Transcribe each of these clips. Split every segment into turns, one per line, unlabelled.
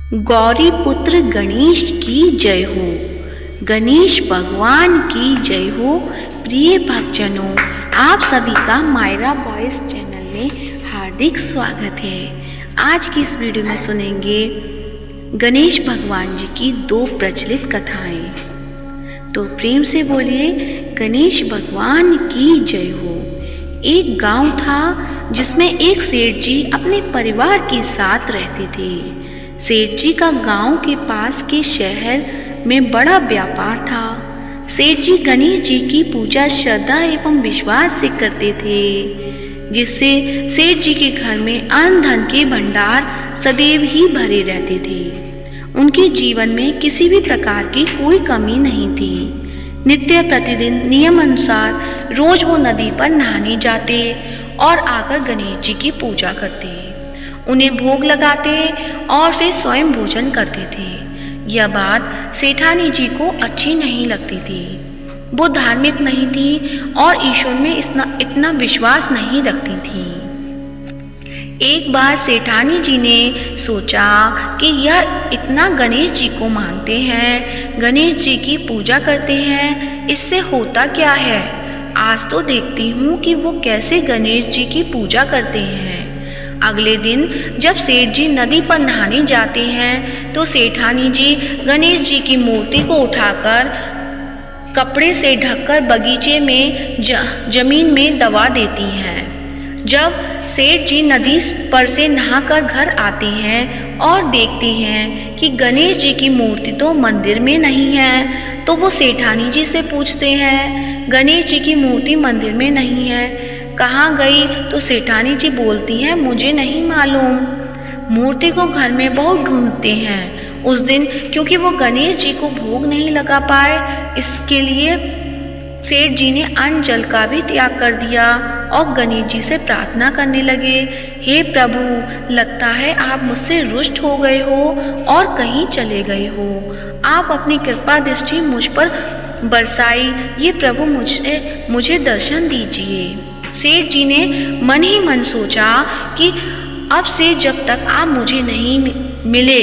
गौरी पुत्र गणेश की जय हो। गणेश भगवान की जय हो। प्रिय भक्तजनों, आप सभी का मायरा वॉइस चैनल में हार्दिक स्वागत है। आज की इस वीडियो में सुनेंगे गणेश भगवान जी की दो प्रचलित कथाएं। तो प्रेम से बोलिए गणेश भगवान की जय हो। एक गांव था जिसमें एक सेठ जी अपने परिवार के साथ रहते थे। सेठ जी का गांव के पास के शहर में बड़ा व्यापार था। सेठ जी गणेश जी की पूजा श्रद्धा एवं विश्वास से करते थे, जिससे सेठ जी के घर में अन्न धन के भंडार सदैव ही भरे रहते थे। उनके जीवन में किसी भी प्रकार की कोई कमी नहीं थी। नित्य प्रतिदिन नियम अनुसार रोज वो नदी पर नहाने जाते और आकर गणेश जी की पूजा करते, उन्हें भोग लगाते और फिर स्वयं भोजन करते थे। यह बात सेठानी जी को अच्छी नहीं लगती थी। वो धार्मिक नहीं थी और ईश्वर में इतना विश्वास नहीं रखती थी। एक बार सेठानी जी ने सोचा कि यह इतना गणेश जी को मानते हैं, गणेश जी की पूजा करते हैं, इससे होता क्या है। आज तो देखती हूँ कि वो कैसे गणेश जी की पूजा करते हैं। अगले दिन जब सेठ जी नदी पर नहाने जाते हैं तो सेठानी जी गणेश जी की मूर्ति को उठाकर कपड़े से ढककर बगीचे में जमीन में दबा देती हैं। जब सेठ जी नदी पर से नहाकर घर आते हैं और देखते हैं कि गणेश जी की मूर्ति तो मंदिर में नहीं है, तो वो सेठानी जी से पूछते हैं, गणेश जी की मूर्ति मंदिर में नहीं है, कहाँ गई। तो सेठानी जी बोलती हैं, मुझे नहीं मालूम। मूर्ति को घर में बहुत ढूंढते हैं। उस दिन क्योंकि वो गणेश जी को भोग नहीं लगा पाए, इसके लिए सेठ जी ने अन्न जल का भी त्याग कर दिया और गणेश जी से प्रार्थना करने लगे, हे प्रभु, लगता है आप मुझसे रुष्ट हो गए हो और कहीं चले गए हो। आप अपनी कृपा दृष्टि मुझ पर बरसाई, ये प्रभु मुझे दर्शन दीजिए। सेठ जी ने मन ही मन सोचा कि अब से जब तक आप मुझे नहीं मिले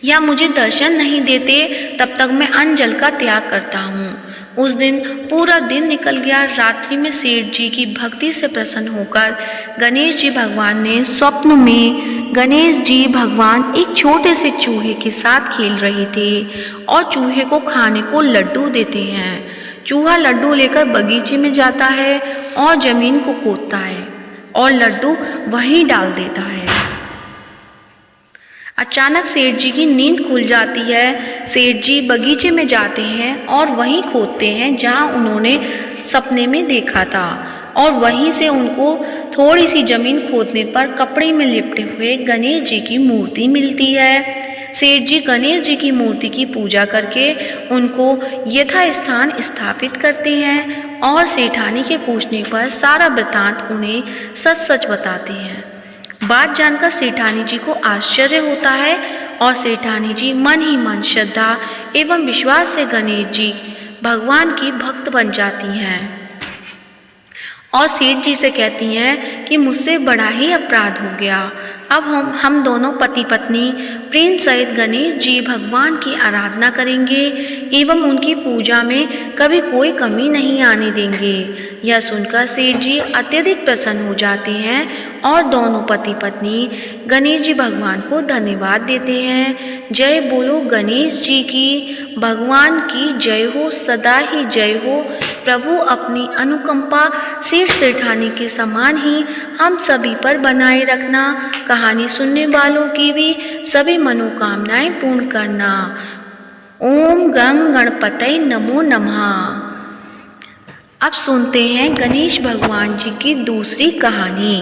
या मुझे दर्शन नहीं देते, तब तक मैं अन्न जल का त्याग करता हूँ। उस दिन पूरा दिन निकल गया। रात्रि में सेठ जी की भक्ति से प्रसन्न होकर गणेश जी भगवान ने स्वप्न में गणेश जी भगवान एक छोटे से चूहे के साथ खेल रहे थे और चूहे को खाने को लड्डू देते हैं। चूहा लड्डू लेकर बगीचे में जाता है और जमीन को खोदता है और लड्डू वहीं डाल देता है। अचानक सेठ जी की नींद खुल जाती है। सेठ जी बगीचे में जाते हैं और वहीं खोदते हैं जहां उन्होंने सपने में देखा था, और वहीं से उनको थोड़ी सी जमीन खोदने पर कपड़े में लिपटे हुए गणेश जी की मूर्ति मिलती है। सेठ जी गणेश जी की मूर्ति की पूजा करके उनको यथास्थान स्थापित करते हैं और सेठानी के पूछने पर सारा वृतांत उन्हें सच सच बताते हैं। बात जानकर सेठानी जी को आश्चर्य होता है और सेठानी जी मन ही मन श्रद्धा एवं विश्वास से गणेश जी भगवान की भक्त बन जाती हैं और सेठ जी से कहती हैं कि मुझसे बड़ा ही अपराध हो गया। अब हम दोनों पति पत्नी प्रेम सहित गणेश जी भगवान की आराधना करेंगे एवं उनकी पूजा में कभी कोई कमी नहीं आने देंगे। यह सुनकर सेठ जी अत्यधिक प्रसन्न हो जाते हैं और दोनों पति पत्नी गणेश जी भगवान को धन्यवाद देते हैं। जय बोलो गणेश जी की, भगवान की जय हो, सदा ही जय हो। प्रभु अपनी अनुकंपा सेठ सेठानी के समान ही हम सभी पर बनाए रखना। कहानी सुनने वालों की भी सभी मनोकामनाएं पूर्ण करना। ओम गं गणपतये नमो नमः। अब सुनते हैं गणेश भगवान जी की दूसरी कहानी।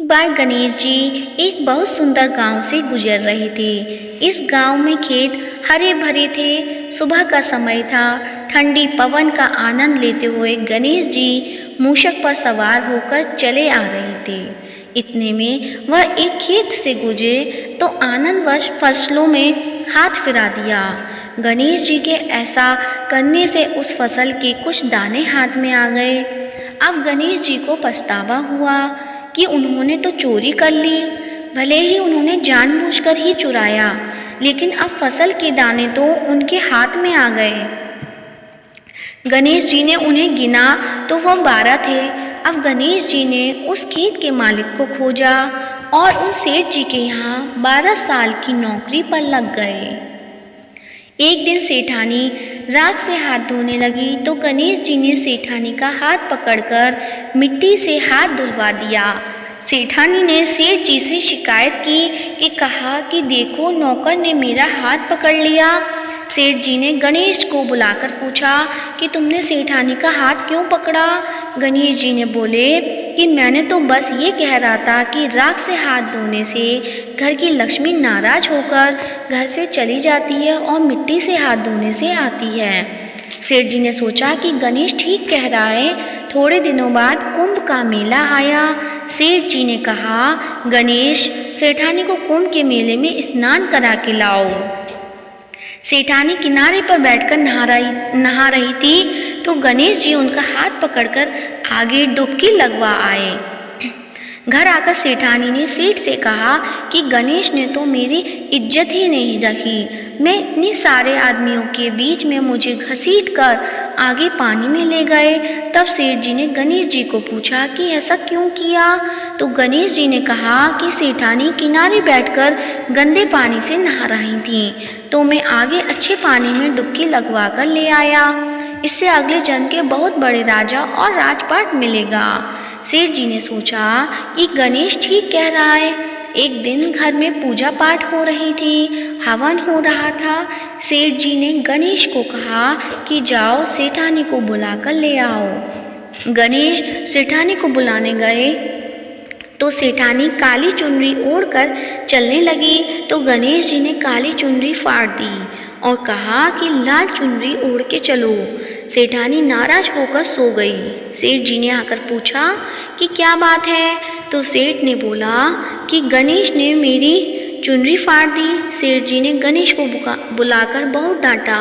एक बार गणेश जी एक बहुत सुंदर गांव से गुजर रहे थे। इस गांव में खेत हरे भरे थे। सुबह का समय था। ठंडी पवन का आनंद लेते हुए गणेश जी मूषक पर सवार होकर चले आ रहे थे। इतने में वह एक खेत से गुजरे तो आनंदवश फसलों में हाथ फिरा दिया। गणेश जी के ऐसा करने से उस फसल के कुछ दाने हाथ में आ गए। अब गणेश जी को पछतावा हुआ कि उन्होंने तो चोरी कर ली। भले ही उन्होंने जानबूझकर ही चुराया, लेकिन अब फसल के दाने तो उनके हाथ में आ गए। गणेश जी ने उन्हें गिना तो वह 12 थे। अब गणेश जी ने उस खेत के मालिक को खोजा और उन सेठ जी के यहाँ 12 साल की नौकरी पर लग गए। एक दिन सेठानी राख से हाथ धोने लगी तो गणेश जी ने सेठानी का हाथ पकड़कर मिट्टी से हाथ धुलवा दिया। सेठानी ने सेठ जी से शिकायत की कि कहा कि देखो, नौकर ने मेरा हाथ पकड़ लिया। सेठ जी ने गणेश को बुलाकर पूछा कि तुमने सेठानी का हाथ क्यों पकड़ा? गणेश जी ने बोले कि मैंने तो बस ये कह रहा था कि राख से हाथ धोने से घर की लक्ष्मी नाराज होकर घर से चली जाती है और मिट्टी से हाथ धोने से आती है। सेठ जी ने सोचा कि गणेश ठीक कह रहा है। थोड़े दिनों बाद कुंभ का मेला आया। सेठ जी ने कहा, गणेश, सेठानी को कुंभ के मेले में स्नान करा के लाओ। सेठानी किनारे पर बैठकर नहा रही थी तो गणेश जी उनका हाथ पकड़कर आगे डुबकी लगवा आए। घर आकर सेठानी ने सेठ से कहा कि गणेश ने तो मेरी इज्जत ही नहीं रखी। मैं इतने सारे आदमियों के बीच में मुझे घसीट कर आगे पानी में ले गए। तब सेठ जी ने गणेश जी को पूछा कि ऐसा क्यों किया? तो गणेश जी ने कहा कि सेठानी किनारे बैठकर गंदे पानी से नहा रही थी तो मैं आगे अच्छे पानी में डुबकी लगवा कर ले आया। इससे अगले जन्म के बहुत बड़े राजा और राजपाट मिलेगा। सेठ जी ने सोचा कि गणेश ठीक कह रहा है। एक दिन घर में पूजा पाठ हो रही थी, हवन हो रहा था। सेठ जी ने गणेश को कहा कि जाओ, सेठानी को बुलाकर ले आओ। गणेश सेठानी को बुलाने गए तो सेठानी काली चुनरी ओढ़कर चलने लगी तो गणेश जी ने काली चुनरी फाड़ दी और कहा कि लाल चुनरी ओढ़ के चलो। सेठानी नाराज होकर सो गई। सेठ जी ने आकर पूछा कि क्या बात है? तो सेठ ने बोला कि गणेश ने मेरी चुनरी फाड़ दी। सेठ जी ने गणेश को बुलाकर बहुत डांटा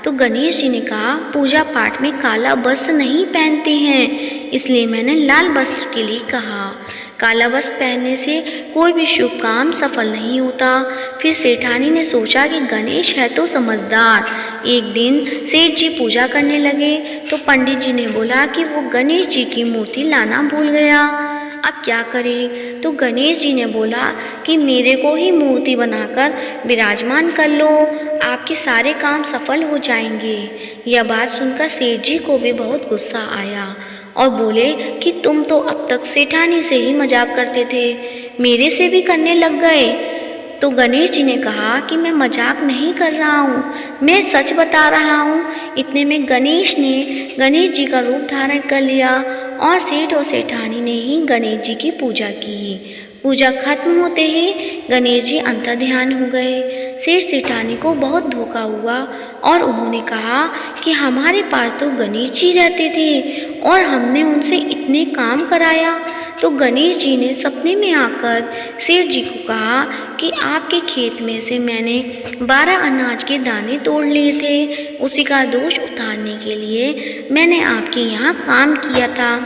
तो गणेश जी ने कहा, पूजा पाठ में काला वस्त्र नहीं पहनते हैं, इसलिए मैंने लाल वस्त्र के लिए कहा। काला वस्त्र पहनने से कोई भी शुभ काम सफल नहीं होता। फिर सेठानी ने सोचा कि गणेश है तो समझदार। एक दिन सेठ जी पूजा करने लगे तो पंडित जी ने बोला कि वो गणेश जी की मूर्ति लाना भूल गया। अब क्या करे? तो गणेश जी ने बोला कि मेरे को ही मूर्ति बनाकर विराजमान कर लो, आपके सारे काम सफल हो जाएंगे। यह बात सुनकर सेठ जी को भी बहुत गुस्सा आया और बोले कि तुम तो अब तक सेठानी से ही मजाक करते थे, मेरे से भी करने लग गए। तो गणेश जी ने कहा कि मैं मजाक नहीं कर रहा हूँ, मैं सच बता रहा हूँ। इतने में गणेश ने गणेश जी का रूप धारण कर लिया और सेठ और सेठानी ने ही गणेश जी की पूजा की। पूजा खत्म होते ही गणेश जी अंतर्ध्यान हो गए। सेठ सेठानी को बहुत धोखा हुआ और उन्होंने कहा कि हमारे पास तो गणेश जी रहते थे और हमने उनसे इतने काम कराया। तो गणेश जी ने सपने में आकर सेठ जी को कहा कि आपके खेत में से मैंने 12 अनाज के दाने तोड़ लिए थे, उसी का दोष उतारने के लिए मैंने आपके यहाँ काम किया था।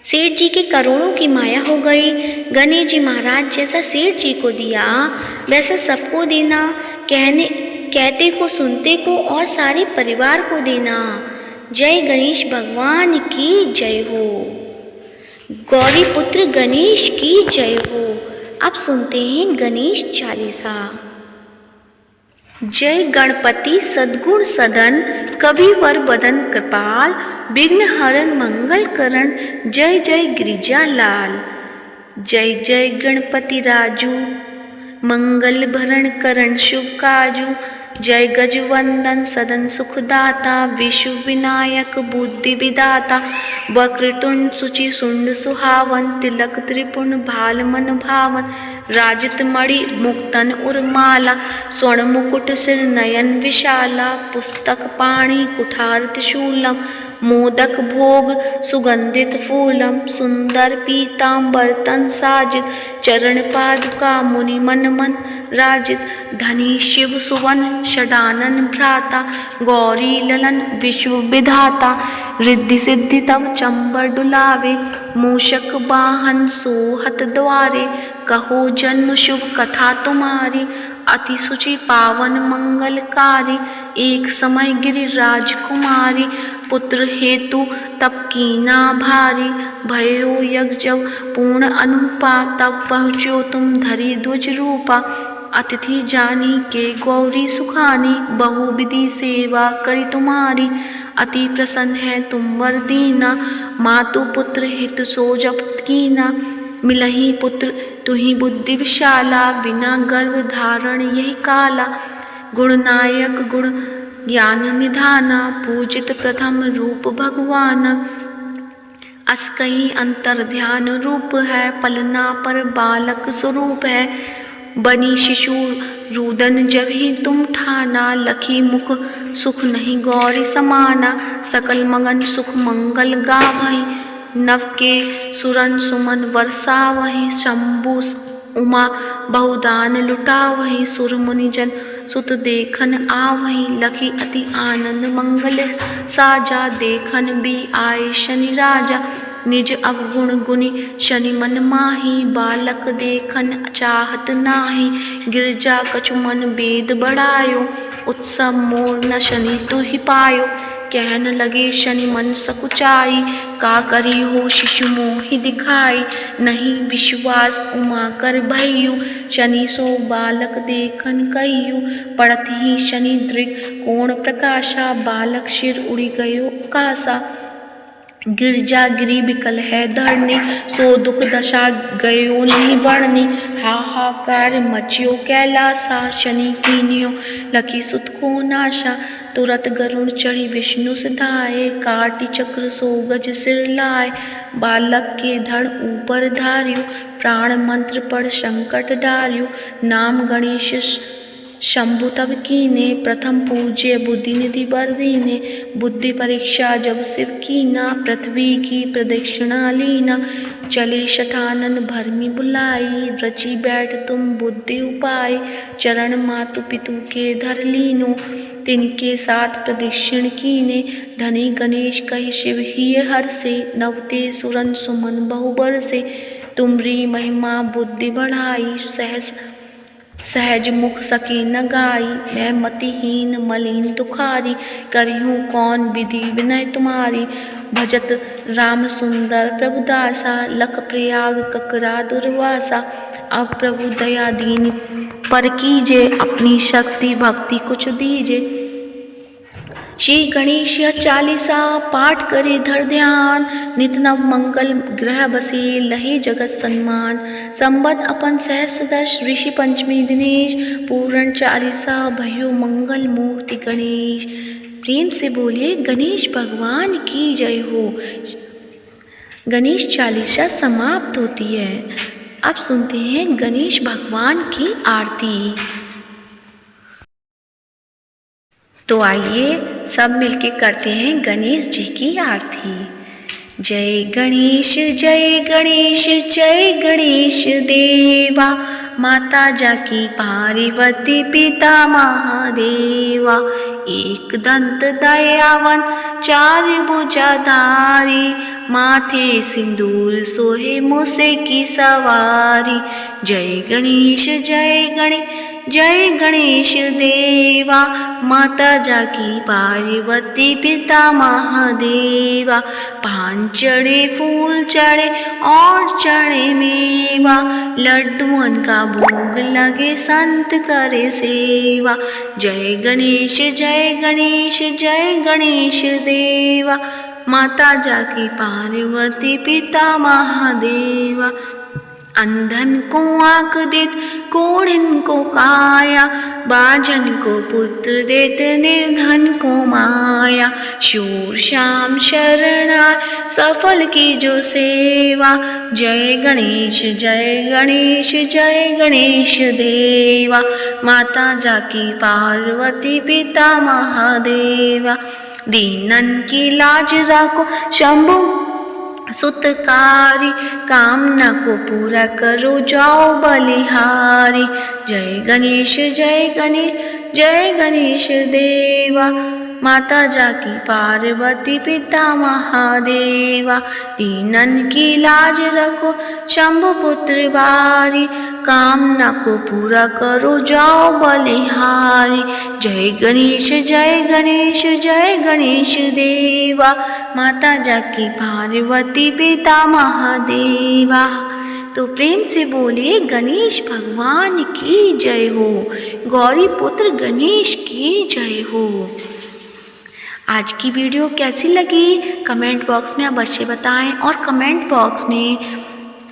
सेठ जी की करोड़ों की माया हो गई। गणेश जी महाराज जैसा सेठ जी को दिया वैसे सबको देना, कहते को सुनते को और सारे परिवार को देना। जय गणेश भगवान की जय हो, गौरी पुत्र गणेश की जय हो। अब सुनते हैं गणेश चालीसा। जय गणपति सद्गुण सदन, कविवर बदन कृपाल, विघ्न हरण मंगल करण, जय जय गिरिजा लाल। जय जय गणपति राजू, मंगल भरण करण शुभ काजू। जय गजवंदन सदन सुखदाता, विश्व विनायक बुद्धि विदाता। वक्रतुंड सुचि सुंड सुहावन, तिलक त्रिपुण भाल मन भावन। राजित मणि मुक्तन उर्माला, स्वर्ण मुकुट सिर नयन विशाला। पुस्तक पाणि कुठार त्रिशूलम, मोदक भोग सुगंधित फूलम सुंदर पीतांबर तन साजित चरण पादुका मुनि मन मन राजित धनी शिव सुवन षडानन भ्राता गौरी ललन विश्व विधाता रिद्धि सिद्धि तव चंबर डुलावे मूषक वाहन सोहत द्वारे कहो जन्म शुभ कथा तुम्हारी अति सुचि पावन मंगलकारी एक समय गिरिराज कुमारी पुत्र हेतु तप कीना भारी भयो यज्ञ जब पूर्ण अनुपा तब पहुँचो तुम धरी ध्वज रूपा अतिथि जानी के गौरी सुखानी बहुविधि सेवा करी तुम्हारी अति प्रसन्न है तुम वर दीना मातु पुत्र हित सो जप कीना मिलही पुत्र तुही बुद्धि विशाला बिना गर्भ धारण यही काला गुणनायक गुण ज्ञान निधाना पूजित प्रथम रूप भगवान अस्कई अंतर ध्यान रूप है पलना पर बालक स्वरूप है बनी शिशु रुदन जब ही तुम ठाना लखी मुख सुख नहीं गौरी समाना सकल मगन सुख मंगल गावही नव के सुरन सुमन वर्षा वही शंभु उमा बहुदान लुटा वही सुर मुनिजन सुत देखन आवही लखी अति आनंद मंगल साजा देखन भी आए शनि राजा निज अवगुण गुनी शनि मन माही बालक देखन चाहत नाही गिरजा कछु मन वेद बढ़ायो उत्सव मोर न शनि तो ही पायो कहन लगे शनि मन सकुचाई का करी हो शिशु मोहि दिखाई नहीं विश्वास उमा कर भयु शनि सो बालक देखन कहियु पड़त ही शनि दृग कोण प्रकाशा बालक शिर उड़ी गयो कासा गिरजा गिरी विकल है धरनी सो दुख दशा गयो नहीं बढ़नी हाहाकार मचियो कैलासा शनि कीनियो लखी सुत को नाशा तुरत गरुण चढ़ी विष्णु सिधाए काटी चक्र सो गज सिर लाए बालक के धड़ ऊपर धार्यो प्राण मंत्र पढ़ संकट डार्यो नाम गणेश शंभु तब कीने प्रथम पूज्य बुद्धि निधि बर दीने बुद्धि परीक्षा जब शिव कीना पृथ्वी की प्रदक्षिणा लीना चले शठानन भरमी बुलाई रची बैठ तुम बुद्धि उपाय चरण मातु पितु के धर लीनो तिनके साथ प्रदक्षिण कीने धनी गणेश कहि शिव ही हर से नवते सुरन सुमन बहुबर से तुमरी महिमा बुद्धि बढ़ाई सहज मुख सके न गाई मैं मतिहीन मलिन तुखारी करिहूँ कौन विधि विनय तुम्हारी भजत राम सुंदर प्रभु दासा लख प्रयाग ककरा दुर्वासा अब प्रभु दया दीन पर कीजे अपनी शक्ति भक्ति कुछ दीजे श्री गणेश चालीसा पाठ करे धर ध्यान नित नव मंगल ग्रह बसे लहे जगत सम्मान संबत अपन सहस्रदश ऋषि पंचमी दिनेश पूर्ण चालीसा भयो मंगल मूर्ति गणेश प्रेम से बोलिए गणेश भगवान की जय हो। गणेश चालीसा समाप्त होती है। अब सुनते हैं गणेश भगवान की आरती। तो आइए सब मिलके करते हैं गणेश जी की आरती। जय गणेश जय गणेश जय गणेश देवा माता जाकी पार्वती पिता महादेवा एक दंत दयावन चार भुजाधारी माथे सिंदूर सोहे मूसे की सवारी जय गणेश जय गणेश देवा माता जाकी पार्वती पिता महादेवा पांच चढ़े फूल चढ़े और चढ़े मेवा लड्डुअन का भोग लगे संत करे सेवा जय गणेश जय गणेश देवा माता जाकी पार्वती पिता महादेवा अंधन को आँख देत कोढ़िन को काया बाजन को पुत्र देत निर्धन को माया शूर श्याम शरणा सफल की जो सेवा जय गणेश जय गणेश देवा माता जाकी पार्वती पिता महादेवा दीनन की लाज रखो शंभु सुतकारी, कामना को पूरा करो जाओ बलिहारी। जय गणेश जय गणेश जय गणेश देवा, माता जाकी पार्वती पिता महादेवा। दीनन की लाज रखो शंभु पुत्र बारी, कामना को पूरा करो जाओ बलिहारी। जय गणेश जय गणेश जय गणेश देवा, माता जाकी पार्वती पिता महादेवा। तो प्रेम से बोलिए गणेश भगवान की जय हो, गौरी पुत्र गणेश की जय हो। आज की वीडियो कैसी लगी कमेंट बॉक्स में अवश्य बताएं, और कमेंट बॉक्स में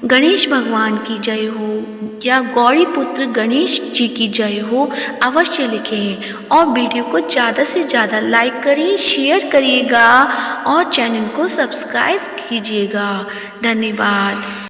गणेश भगवान की जय हो या गौरी पुत्र गणेश जी की जय हो अवश्य लिखें। और वीडियो को ज़्यादा से ज़्यादा लाइक करिए, शेयर करिएगा और चैनल को सब्सक्राइब कीजिएगा। धन्यवाद।